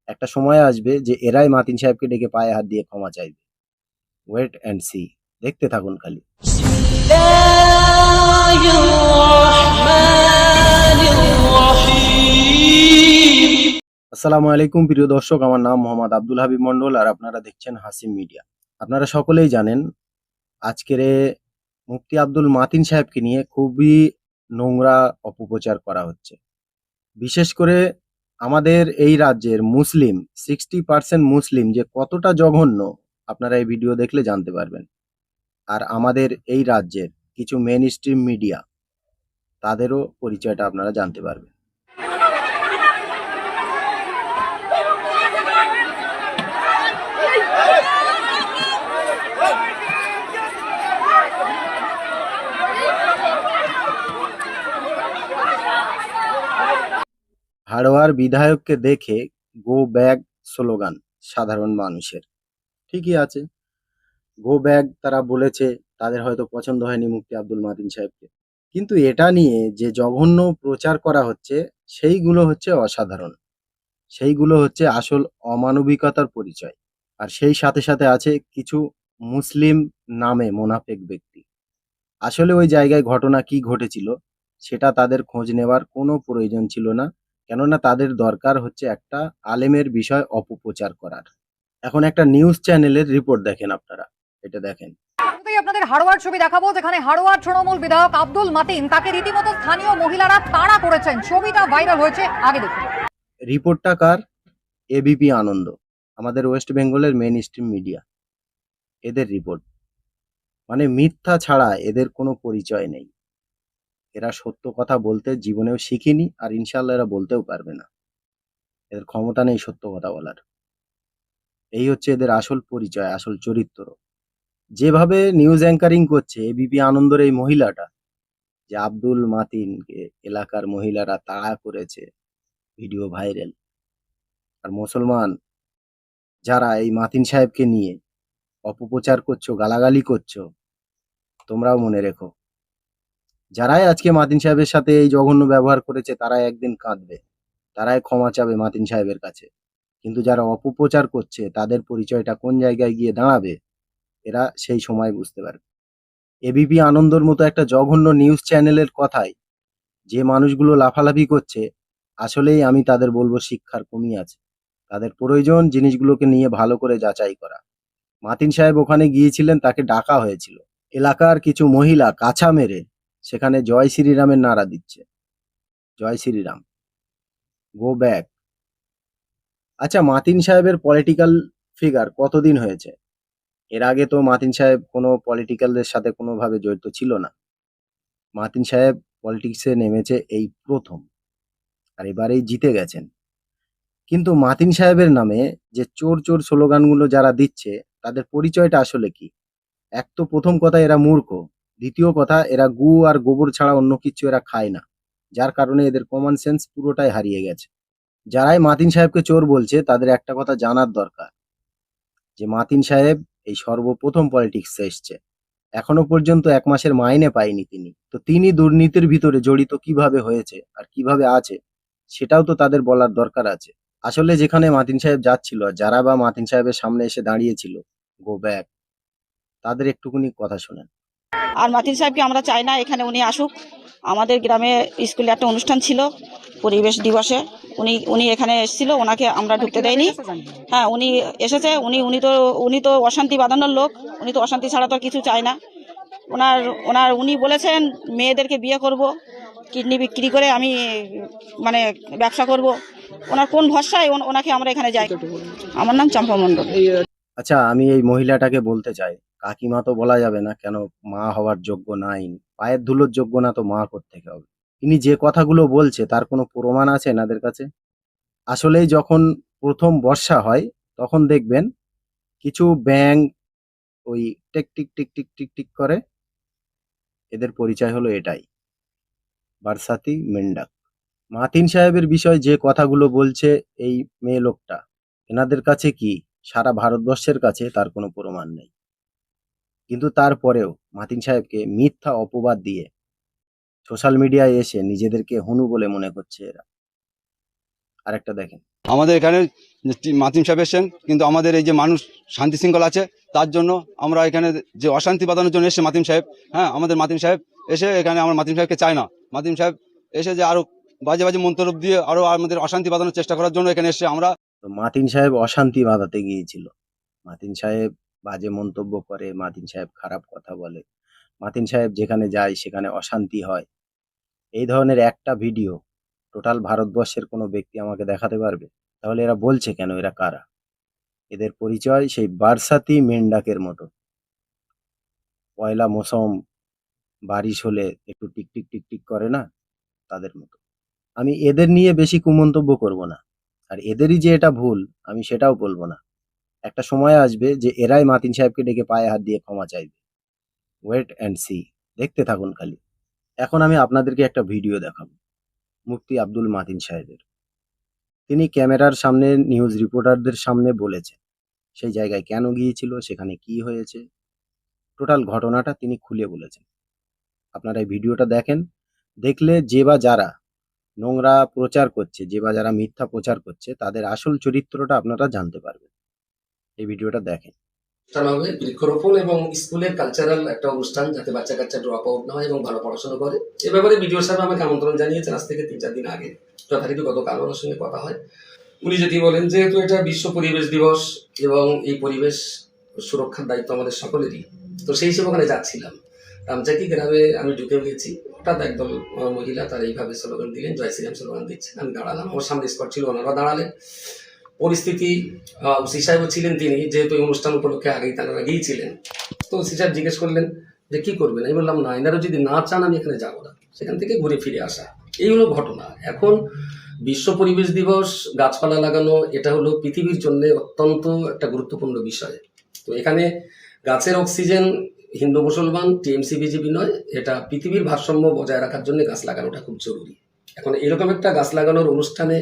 একটা সময় আসবে যে এরাই মাতিন সাহেবকে ডেকে পায়ে হাত দিয়ে ক্ষমা চাইবে। ওয়েট অ্যান্ড সি, দেখতে থাকুন খালি। আসসালামু আলাইকুম প্রিয় দর্শক, আমার নাম মোহাম্মদ আব্দুল হাবিব মন্ডল আর আপনারা দেখছেন হাসিম মিডিয়া। আপনারা সকলেই জানেন আজকের মুফতি আব্দুল মাতিন সাহেবকে নিয়ে খুবই নোংরা অপপ্রচার করা হচ্ছে। বিশেষ করে আমাদের এই রাজ্যের মুসলিম 60% মুসলিম যে কতটা জঘন্য আপনারা এই ভিডিও দেখলে জানতে পারবেন। আর আমাদের এই রাজ্যের কিছু মেইন স্ট্রিম মিডিয়া, তাদেরও পরিচয়টা আপনারা জানতে পারবেন। হাড়োয়ার বিধায়ককে দেখে গো ব্যাক স্লোগান সাধারণ মানুষের। ঠিকই আছে, গো ব্যাক তারা বলেছে, তাদের হয়তো পছন্দ হয়নি মুফতি আব্দুল মাতিন সাহেবকে, কিন্তু এটা নিয়ে যে জঘন্য প্রচার করা হচ্ছে সেইগুলো হচ্ছে অসাধারণ, সেইগুলো হচ্ছে আসল অমানবিকতার পরিচয়। আর সেই সাথে সাথে আছে কিছু মুসলিম নামে মোনাফেক ব্যক্তি। আসলে ওই জায়গায় ঘটনা কি ঘটেছিল সেটা তাদের খোঁজ নেওয়ার কোনো প্রয়োজন ছিল না, কেননা তাদের দরকার হচ্ছে একটা আলেমের বিষয় অপপ্রচার করার। এখন একটা নিউজ চ্যানেলের রিপোর্ট দেখেন আপনারা, এটা দেখেন। আপনাদের হাড়োয়ার ছবি দেখাবো, যেখানে হাড়োয়ার তৃণমূল বিধায়ক আব্দুল মাতিন তাকে রীতিমতো স্থানীয় মহিলারা তাড়া করেছেন। ছবিটা ভাইরাল হয়েছে, আগে দেখুন। রিপোর্টটা কার? এবিপি আনন্দ, আমাদের ওয়েস্ট বেঙ্গলের মেইন স্ট্রিম মিডিয়া, এদের রিপোর্ট। মানে মিথ্যা ছাড়া এদের কোনো পরিচয় নেই। এরা সত্য কথা বলতে জীবনেও শিখিনি, আর ইনশাল্লাহ এরা বলতেও পারবে না। এদের ক্ষমতা নেই সত্য কথা বলার। এই হচ্ছে এদের আসল পরিচয়, আসল চরিত্র। যেভাবে নিউজ অ্যাঙ্কারিং করছে এবিপি আনন্দর এই মহিলাটা, যে আব্দুল মাতিনকে এলাকার মহিলারা তাড়া করেছে, ভিডিও ভাইরাল। আর মুসলমান যারা এই মাতিন সাহেবকে নিয়ে অপপ্রচার করছো, গালাগালি করছো, তোমরাও মনে রেখো, যারাই আজকে মাতিন সাহেবের সাথে এই জঘন্য ব্যবহার করেছে তারাই একদিন কাঁদবে, তারাই ক্ষমা চাবে মাতিন সাহেবের কাছে। কিন্তু যারা অপপ্রচার করছে তাদের পরিচয়টা কোন জায়গায় গিয়ে দাঁড়াবে এরা সেই সময় বুঝতে পারবে। এবিপি আনন্দর মতো একটা জঘন্য নিউজ চ্যানেলের কথায় যে মানুষগুলো লাফালাফি করছে, আসলেই আমি তাদের বলবো শিক্ষার কমি আছে। তাদের প্রয়োজন জিনিসগুলোকে নিয়ে ভালো করে যাচাই করা। মাতিন সাহেব ওখানে গিয়েছিলেন, তাকে ডাকা হয়েছিল। এলাকার কিছু মহিলা কাছা মেরে সেখানে জয় শ্রীরামের নারা দিচ্ছে, জয় শ্রীরাম, গো ব্যাক। আচ্ছা, মাতিন সাহেবের পলিটিক্যাল ফিগার কতদিন হয়েছে? এর আগে তো মাতিন সাহেব কোনো পলিটিক্যালদের সাথে কোনোভাবে জড়িত ছিল না। মাতিন সাহেব পলিটিক্সে নেমেছে এই প্রথম, আর এবারেই জিতে গেছেন। কিন্তু মাতিন সাহেবের নামে যে চোর চোর স্লোগানগুলো যারা দিচ্ছে তাদের পরিচয়টা আসলে কি? এক তো প্রথম কথা এরা মূর্খ, দ্বিতীয় কথা এরা গু আর গোবর ছাড়া অন্য কিছু এরা খায় না, যার কারণে এদের কমন সেন্স পুরোটাই হারিয়ে গেছে। যারাই মাতিন সাহেবকে চোর বলছে তাদের একটা কথা জানার দরকার, যে মাতিন সাহেব এই সর্বপ্রথম পলিটিক্সে এসছে, এখনো পর্যন্ত 1 মাসের মাইনে পায়নি তিনি। তো তিনি দুর্নীতির ভিতরে জড়িত কিভাবে হয়েছে আর কিভাবে আছে সেটাও তো তাদের বলার দরকার আছে। আসলে যেখানে মাতিন সাহেব যাচ্ছিল, যারা বা মাতিন সাহেবের সামনে এসে দাঁড়িয়েছিল গো ব্যাক, তাদের একটুকুনি কথা শোনেন। আর মাতিন সাহেবকে আমরা চাই না এখানে উনি আসুক। আমাদের গ্রামে স্কুলে একটা অনুষ্ঠান ছিল পরিবেশ দিবসে, উনি এখানে এসেছিল, ওনাকে আমরা ঢুকতে দেয়নি। হ্যাঁ, উনি এসেছে, উনি তো অশান্তি বাঁধানোর লোক, উনি তো অশান্তি ছাড়া তো কিছু চায় না। উনি বলেছেন মেয়েদেরকে বিয়ে করব, কিডনি বিক্রি করে আমি মানে ব্যবসা করব। ওনার কোন ভরসায় ওনাকে আমরা এখানে যাই? আমার নাম চম্পা মণ্ডল। আচ্ছা, আমি এই মহিলাটাকে বলতে চাই, কাকিমা তো বলা যাবে না, কেন মা হওয়ার যোগ্য নাই, পায়ের ধুলোর যোগ্য না তো মা কোত্থেকে হবে? তিনি যে কথাগুলো বলছে তার কোনো প্রমাণ আছে এনাদের কাছে? আসলেই যখন প্রথম বর্ষা হয় তখন দেখবেন কিছু ব্যাঙ ওই tick tick tick tick tick tick করে, এদের পরিচয় হলো এটাই, বারসাতি মেন্ডাক। মাতিন সাহেবের বিষয়ে যে কথাগুলো বলছে এই মেয়ে লোকটা, এনাদের কাছে কি সারা ভারতবর্ষের কাছে তার কোনো প্রমাণ নেই, কিন্তু তারপরেও মাতিন সাহেবকে মিথ্যা অপবাদ দিয়ে সোশ্যাল মিডিয়ায় এসে নিজেদেরকে হনু বলে মনে করছে এরা। আরেকটা দেখেন। আমাদের এখানে যে মাতিম সাহেব এসছেন, কিন্তু আমাদের এই যে মানুষ শান্তি শৃঙ্খলা আছে তার জন্য আমরা এখানে যে অশান্তি বাঁধানোর জন্য এসছে মাতিম সাহেব, হ্যাঁ আমাদের মাতিম সাহেব এসে এখানে আমরা মাতিম সাহেবকে চাই না। মাতিম সাহেব এসে যে আরো বাজে বাজে মন্তব্য দিয়ে আরো আমাদের অশান্তি বাঁধানোর চেষ্টা করার জন্য এখানে এসে আমরা। তো মাতিন সাহেব অশান্তি বাঁধাতে গিয়েছিল। মাতিন সাহেব বাজে মন্তব্য করে, মাতিন সাহেব খারাপ কথা বলে, মাতিন সাহেব যেখানে যায় সেখানে অশান্তি হয়। এই ধরনের একটা ভিডিও টোটাল ভারতবর্ষের কোনো ব্যক্তি আমাকে দেখাতে পারবে? তাহলে এরা বলছে কেন? এরা কারা? এদের পরিচয় সেই বারসাতি মেন্ডাকের মতো। পয়লা মৌসুম বারিশ হলে একটু টিকটিক টিকটিক করে না, তাদের মতো। আমি এদের নিয়ে বেশি কুমন্তব্য করব না, আর এদেরই যে এটা ভুল আমি সেটাও বলবো না। একটা সময় আসবে যে এরাই মাতিন সাহেবকে ডেকে পায়ে হাত দিয়ে ক্ষমা চাইবে। ওয়েট অ্যান্ড সি, দেখতে থাকুন খালি। এখন আমি আপনাদেরকে একটা ভিডিও দেখাবো মুফতি আব্দুল মাতিন সাহেবের। তিনি ক্যামেরার সামনে নিউজ রিপোর্টারদের সামনে বলেছেন সেই জায়গায় কেন গিয়েছিল, সেখানে কি হয়েছে, টোটাল ঘটনাটা তিনি খুলে বলেছেন। আপনারা এই ভিডিওটা দেখেন, দেখলে যে বা যারা নোংরা প্রচার করছে, যে বা যারা মিথ্যা প্রচার করছে, তাদের আসল চরিত্রটা আপনারা জানতে পারবেন। এই ভিডিওটা দেখেন। অনুষ্ঠান হবে বৃক্ষরোপণ এবং স্কুলের কালচারাল একটা অনুষ্ঠান, যাতে বাচ্চা কাচ্চা ড্রপ আউট না হয় এবং ভালো পড়াশোনা করে। এ ব্যাপারে বিডিও সাহেব আমাকে আমন্ত্রণ জানিয়েছেন আজ থেকে 3-4 দিন আগে। যথারীতি গতকাল ওনার সঙ্গে কথা হয়। উনি যদি বলেন যেহেতু এটা বিশ্ব পরিবেশ দিবস এবং এই পরিবেশ সুরক্ষার দায়িত্ব আমাদের সকলেরই, তো সেই হিসেবে ওখানে যাচ্ছিলাম। রামচাকি গ্রামে আমি ঢুকে গেছি, হঠাৎ একদল মহিলা তারা এইভাবে স্লোগান দিলেন, জয় শ্রীরাম স্লোগান দিচ্ছেন। আমি দাঁড়ালাম, আমার সামনে স্পট ছিল, ওনারা দাঁড়ালেন। পরিস্থিতি ওসি সাহেবও ছিলেন, তিনি যেহেতু এই অনুষ্ঠান উপলক্ষে আগেই তারা গিয়েছিলেন। তো ওসি সাহেব জিজ্ঞেস করলেন যে কি করবেন। আমি বললাম না, এনারা যদি না চান আমি এখানে যাবো না, সেখান থেকে ঘুরে ফিরে আসা। এই হলো ঘটনা। এখন বিশ্ব পরিবেশ দিবস, গাছপালা লাগানো, এটা হলো পৃথিবীর জন্য অত্যন্ত একটা গুরুত্বপূর্ণ বিষয়। তো এখানে গাছের অক্সিজেন হিন্দু মুসলমান টিএমসি বিজেপি নয়, এটা পৃথিবীর ভারসাম্য বজায় রাখার জন্য গাছ লাগানোটা খুব জরুরি। এখন এরকম একটা গাছ লাগানোর অনুষ্ঠানে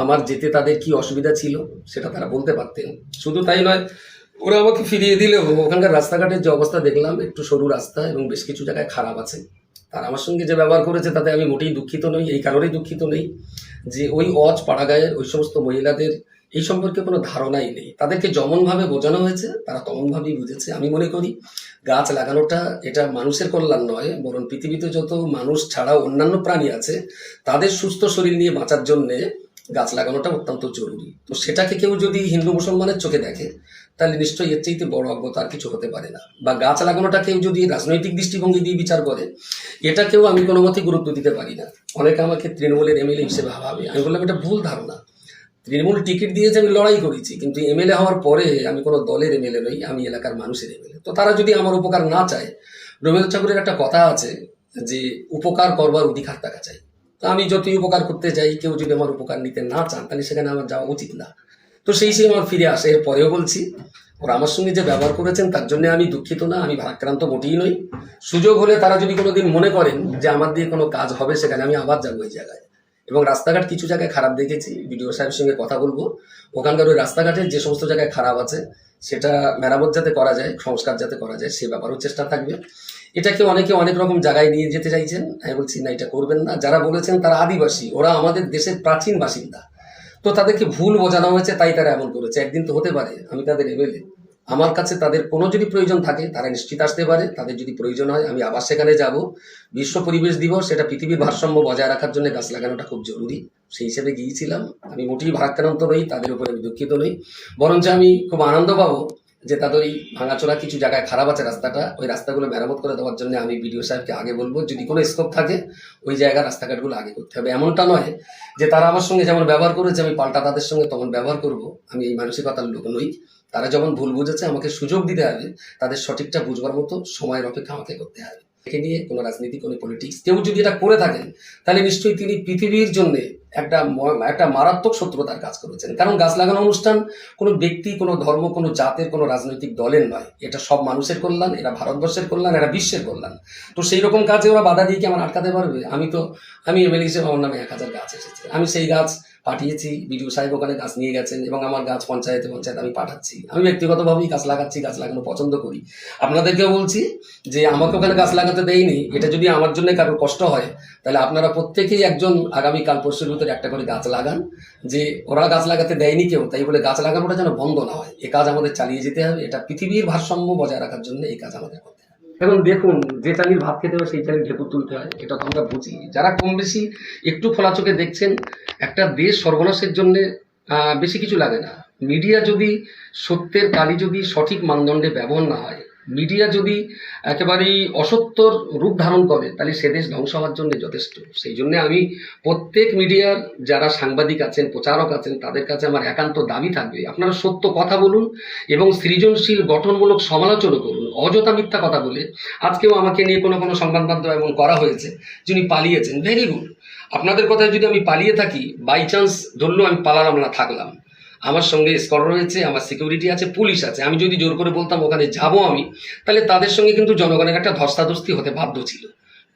আমার যেতে তাদের কি অসুবিধা ছিল সেটা তারা বলতে পারতেন। শুধু তাই নয়, ওরা আমাকে ফিরিয়ে দিলেও ওখানকার রাস্তাঘাটের যে অবস্থা দেখলাম, একটু সরু রাস্তা এবং বেশ কিছু জায়গায় খারাপ আছে। তারা আমার সঙ্গে যে ব্যবহার করেছে তাতে আমি মোটেই দুঃখিত নই। এই কারণেই দুঃখিত নই যে ওই পাড়াগাঁয়ের ওই সমস্ত মহিলাদের এই সম্পর্কে কোনো ধারণাই নেই। তাদেরকে যেমনভাবে বোঝানো হয়েছে তারা তেমনভাবেই বুঝেছে। আমি মনে করি গাছ লাগানোটা এটা মানুষের কল্যাণ নয়, বরং পৃথিবীতে যত মানুষ ছাড়াও অন্যান্য প্রাণী আছে তাদের সুস্থ শরীর নিয়ে বাঁচার জন্যে গাছ লাগানোটা অত্যন্ত জরুরি। তো সেটাকে কেউ যদি হিন্দু মুসলমানের চোখে দেখে তাহলে নিশ্চয়ই এর চাইতে বড় অজ্ঞতা আর কিছু হতে পারে না। বা গাছ লাগানোটা কেউ যদি রাজনৈতিক দৃষ্টিভঙ্গি দিয়ে বিচার করে, এটাকেও আমি কোনো মতেই গুরুত্ব দিতে পারি না। অনেকে আমাকে তৃণমূলের এমএলএ হিসেবে ভাবে, আমি বললাম এটা ভুল ধারণা। তৃণমূল টিকিট দিয়েছে, আমি লড়াই করেছি, কিন্তু এমএলএ হওয়ার পরে আমি কোনো দলের এমএলএ নই, আমি এলাকার মানুষের এমএলএ। তো তারা যদি আমার উপকার না চায়, রবীন্দ্রনাথ ঠাকুরের একটা কথা আছে যে উপকার করবার অধিকার থাকা চাই। তো আমি যতই উপকার করতে যাই, কেউ যদি আমার উপকার নিতে না চান তাহলে সেখানে আমার যাওয়া উচিত না। তো সেই আমার ফিরে আসে। এর পরেও বলছি, ওরা আমার সঙ্গে যে ব্যবহার করেছেন তার জন্য আমি দুঃখিত না, আমি ভারাক্রান্ত মোটেই নই। সুযোগ হলে তারা যদি কোনোদিন মনে করেন যে আমার দিয়ে কোনো কাজ হবে, সেখানে আমি আবার যাবো ওই জায়গায়। এবং রাস্তাঘাট কিছু জায়গায় খারাপ দেখেছি, বিডিও সাহেবের সঙ্গে কথা বলবো। ওখানকার ওই রাস্তাঘাটের যে সমস্ত জায়গায় খারাপ আছে সেটা মেরামত যাতে করা যায়, সংস্কার যাতে করা যায়, সে ব্যাপারেও চেষ্টা থাকবে। এটাকে অনেকে অনেক রকম জায়গায় নিয়ে যেতে চাইছেন, আমি বলছি না, এটা করবেন না। যারা বলেছেন তারা আদিবাসী, ওরা আমাদের দেশের প্রাচীন বাসিন্দা। তো তাদেরকে ভুল বোঝানো হয়েছে তাই তারা এমন করেছে। একদিন তো হতে পারে আমি তাদের এমএলএ, আমার কাছে তাদের কোনো যদি প্রয়োজন থাকে তারা নিশ্চিত আসতে পারে। তাদের যদি প্রয়োজন হয় আমি আবার সেখানে যাব। বিশ্ব পরিবেশ দিবস, এটা পৃথিবীর ভারসাম্য বজায় রাখার জন্য গাছ লাগানোটা খুব জরুরি, সেই হিসেবে গিয়েছিলাম। আমি মোটেই ভারাক্রান্ত নই, তাদের উপরে আমি দুঃখিত নই। বরঞ্চ আমি খুব আনন্দ পাবো যে তাদের ওই ভাঙাচোরা কিছু জায়গায় খারাপ আছে রাস্তাটা, ওই রাস্তাগুলো মেরামত করে দেওয়ার জন্য আমি বিডিও সাহেবকে আগে বলবো। যদি কোনো স্কোপ থাকে ওই জায়গার রাস্তাঘাটগুলো আগে করতে হবে। এমনটা নয় যে তারা আমার সঙ্গে যেমন ব্যবহার করেছে আমি পাল্টা তাদের সঙ্গে তেমন ব্যবহার করব। আমি এই মানসিকতার লোক নই। তারা যখন ভুল বুঝেছে আমাকে সুযোগ দিতে হবে, তাদের সঠিকটা বুঝবার মতো সময়ের অপেক্ষা আমাকে করতে হবে। একে নিয়ে কোনো রাজনীতি, কোনো পলিটিক্স কেউ যদি এটা করে থাকেন তাহলে নিশ্চয়ই তিনি পৃথিবীর জন্য একটা মারাত্মক শত্রুতার কাজ করেছেন। কারণ গাছ লাগানো অনুষ্ঠান কোনো ব্যক্তি, কোনো ধর্ম, কোনো জাতের, কোনো রাজনৈতিক দলের নয়। এটা সব মানুষের কল্যাণ, এরা ভারতবর্ষের কল্যাণ, এরা বিশ্বের কল্যাণ। তো সেই রকম কাজে ওরা বাধা দিয়ে কি আমার আটকাতে পারবে? আমি এমএলএ হিসেবে আমার নামে 1000 গাছ এসেছে, আমি সেই গাছ পাঠিয়েছি, বিডিও সাহেব ওখানে গাছ নিয়ে গেছেন এবং আমার গাছ পঞ্চায়েতে আমি পাঠাচ্ছি। আমি ব্যক্তিগতভাবেই গাছ লাগাচ্ছি, গাছ লাগানো পছন্দ করি। আপনাদেরকেও বলছি যে আমাকে ওখানে গাছ লাগাতে দেয়নি, এটা যদি আমার জন্য কারোর কষ্ট হয় তাহলে আপনারা প্রত্যেকেই একজন আগামীকাল পরশুর ভিতরে একটা করে গাছ লাগান। যে ওরা গাছ লাগাতে দেয়নি কেউ, তাই বলে গাছ লাগানোটা যেন বন্ধ না হয়। এ কাজ আমাদের চালিয়ে যেতে হবে। এটা পৃথিবীর ভারসাম্য বজায় রাখার জন্য এই কাজ আমাদের করতে হবে। এখন দেখুন, যে চালির ভাত খেতে হয় সেই চালির ঢেকুর তুলতে হয়, এটা তো আমরা বুঝি। যারা কম বেশি একটু খোলা চোখে দেখছেন, একটা দেশ সর্বনাশের জন্য বেশি কিছু লাগে না। মিডিয়া যদি সত্যের কালি যদি সঠিক মানদণ্ডে ব্যবহার না হয়, মিডিয়া যদি একেবারেই অসত্যর রূপ ধারণ করে, তাহলে সে দেশ ধ্বংস হওয়ার জন্য যথেষ্ট। সেই জন্য আমি প্রত্যেক মিডিয়ার যারা সাংবাদিক আছেন, প্রচারক আছেন, তাদের কাছে আমার একান্ত দাবি থাকবে, আপনারা সত্য কথা বলুন এবং সৃজনশীল গঠনমূলক সমালোচনা করুন। অযথা মিথ্যা কথা বলে, আজকেও আমাকে নিয়ে কোনো সংবাদ মাধ্যম এমন করা হয়েছে যিনি পালিয়েছেন, ভেরি গুড। আপনাদের কথায় যদি আমি পালিয়ে থাকি, বাই চান্স ধরলো আমি পালালাম না, থাকলাম, আমার সঙ্গে স্কোয়াড রয়েছে, আমার সিকিউরিটি আছে, পুলিশ আছে, আমি যদি জোর করে বলতাম ওখানে যাব আমি, তাহলে তাদের সঙ্গে কিন্তু জনগণের একটা ধস্তাধস্তি হতে বাধ্য ছিল।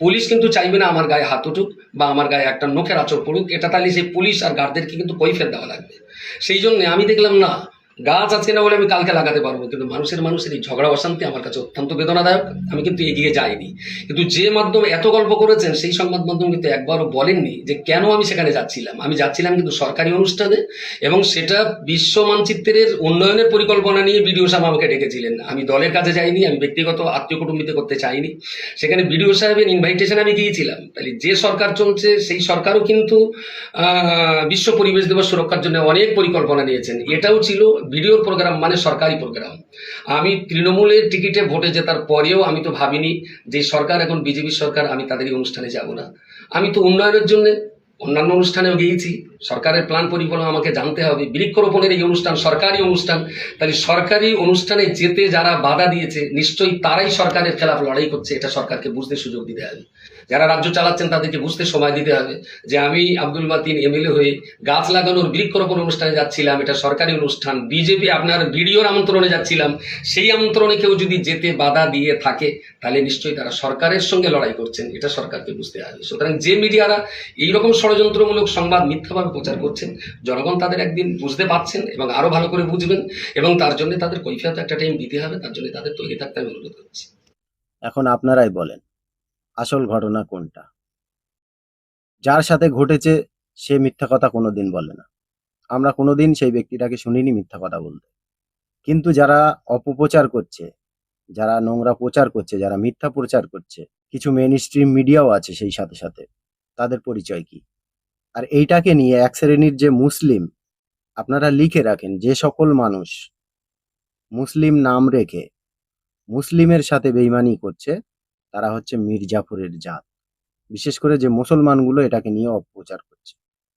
পুলিশ কিন্তু চাইবে না আমার গায়ে হাত উঠুক বা আমার গায়ে একটা নখের আঁচড় পড়ুক, এটা তাহলে সেই পুলিশ আর গার্ডদেরকে কিন্তু কৈফিয়ত দেওয়া লাগবে। সেই জন্য আমি দেখলাম না, গাছ আছে না বলে আমি কালকে লাগাতে পারবো, কিন্তু মানুষের এই ঝগড়া অশান্তি আমার কাছে অত্যন্ত বেদনাদায়ক। আমি কিন্তু এগিয়ে যাইনি। কিন্তু যে মাধ্যমে এত গল্প করেছেন, সেই সংবাদ মাধ্যম কিন্তু একবারও বলেননি যে কেন আমি সেখানে যাচ্ছিলাম। আমি যাচ্ছিলাম কিন্তু সরকারি অনুষ্ঠানে, এবং সেটা বিশ্ব মানচিত্রের উন্নয়নের পরিকল্পনা নিয়ে বিডিও সাহেব আমাকে ডেকেছিলেন। আমি দলের কাজে যাইনি, আমি ব্যক্তিগত আত্মীয় কুটুম্বিতে করতে চাইনি। সেখানে বিডিও সাহেবের ইনভাইটেশন আমি গিয়েছিলাম। তাহলে যে সরকার চলছে সেই সরকারও কিন্তু বিশ্ব পরিবেশ দিবস সুরক্ষার জন্য অনেক পরিকল্পনা নিয়েছেন। এটাও ছিল ভিডিওর প্রোগ্রাম, মানে সরকারি প্রোগ্রাম। আমি তৃণমূলের টিকিটে ভোটে জেতার পরেও আমি তো ভাবিনি যে সরকার এখন বিজেপি সরকার, আমি তাদের এই অনুষ্ঠানে যাব না। আমি তো উন্নয়নের জন্য অন্যান্য অনুষ্ঠানেও গিয়েছি। সরকারের প্ল্যান পরিকল্পনা আমাকে জানতে হবে। বৃক্ষরোপণের এই অনুষ্ঠান সরকারি অনুষ্ঠান, তাহলে সরকারি অনুষ্ঠানে যেতে যারা বাধা দিয়েছে, নিশ্চয়ই তারাই সরকারের খেলাফ লড়াই করছে। এটা সরকারকে বুঝতে সুযোগ দিতে হবে। যারা রাজ্য চালাচ্ছেন তাদেরকে বুঝতে সময় দিতে হবে যে আমি আব্দুল মাতিন এমএলএ হয়ে গাছ লাগানোর বৃক্ষরোপণ অনুষ্ঠানে যাচ্ছিলাম, এটা সরকারি অনুষ্ঠান। বিজেপি আপনার ভিডিওর আমন্ত্রণে যাচ্ছিলাম, সেই আমন্ত্রণে কেউ যদি যেতে বাধা দিয়ে থাকে, তাহলে নিশ্চয়ই তারা সরকারের সঙ্গে লড়াই করছেন। এটা সরকারকে বুঝতে হবে। সুতরাং যে মিডিয়ারা এইরকম ষড়যন্ত্রমূলক সংবাদ মিথ্যাভাবে প্রচার করছেন, জনগণ তাদের একদিন বুঝতে পারছেন এবং আরো ভালো করে বুঝবেন, এবং তার জন্য তাদের কৈফিয়ত একটা টাইম দিতে হবে। তার জন্য তাদের তৈরি থাকতে আমি অনুরোধ করছি। এখন আপনারাই বলেন, আসল ঘটনা কোনটা? যার সাথে ঘটেছে সে মিথ্যা কথা কোনোদিন বলে না। আমরা কোনোদিন সেই ব্যক্তিটাকে শুনিনি মিথ্যা কথা বলতে। কিন্তু যারা অপপ্রচার করছে, যারা নোংরা প্রচার করছে, যারা মিথ্যা প্রচার করছে, কিছু মেইন স্ট্রিম মিডিয়াও আছে সেই সাথে সাথে, তাদের পরিচয় কি? আর এইটাকে নিয়ে এক শ্রেণীর যে মুসলিম, আপনারা লিখে রাখেন, যে সকল মানুষ মুসলিম নাম রেখে মুসলিমের সাথে বেইমানি করছে, তারা হচ্ছে মির্জাফরের জাত। বিশেষ করে যে মুসলমানগুলো এটাকে নিয়ে অপপ্রচার করছে।